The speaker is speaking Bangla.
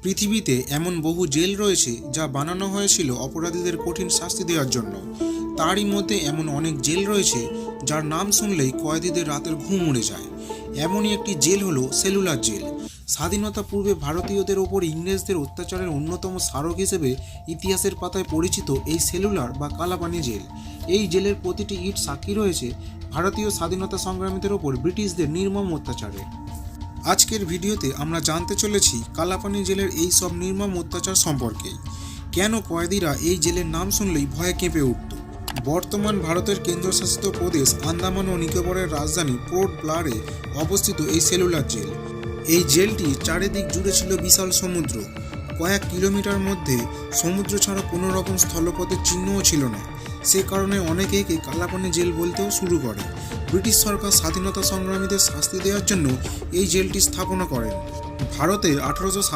পৃথিবীতে এমন বহু জেল রয়েছে যা বানানো হয়েছিল অপরাধীদের কঠিন শাস্তি দেওয়ার জন্য। তারই মধ্যে এমন অনেক জেল রয়েছে যার নাম শুনলেই কয়েদিদের রাতের ঘুম উড়ে যায়। এমনই একটি জেল হলো সেলুলার জেল। স্বাধীনতা পূর্বে ভারতীয়দের ওপর ইংরেজদের অত্যাচারের অন্যতম স্মারক হিসেবে ইতিহাসের পাতায় পরিচিত এই সেলুলার বা কালাপানি জেল। এই জেলের প্রতিটি ইট সাক্ষী রয়েছে ভারতীয় স্বাধীনতা সংগ্রামীদের ওপর ব্রিটিশদের নির্মম অত্যাচারে। আজকের ভিডিওতে আমরা জানতে চলেছি কালাপানি জেলের এই সব নির্মম অত্যাচার সম্পর্কে। কেন কয়েদিরা এই জেলের নাম শুনলেই ভয়ে কেঁপে উঠত। বর্তমান ভারতের কেন্দ্রশাসিত প্রদেশ আন্দামান ও নিকোবরের রাজধানী পোর্ট ব্লারে অবস্থিত এই সেলুলার জেল। এই জেলটি চারিদিক জুড়ে ছিল বিশাল সমুদ্র। কয়েক কিলোমিটার মধ্যে সমুদ্র ছাড়া কোনো রকম স্থলপথের চিহ্নও ছিল না। সে কারণে অনেকে একে কালাপানি জেল বলতেও শুরু করে। ব্রিটিশ সরকার স্বাধীনতা সংগ্রামীদের শাস্তি দেওয়ার জন্য এই জেলটি স্থাপনা করেন। ভারতে 1857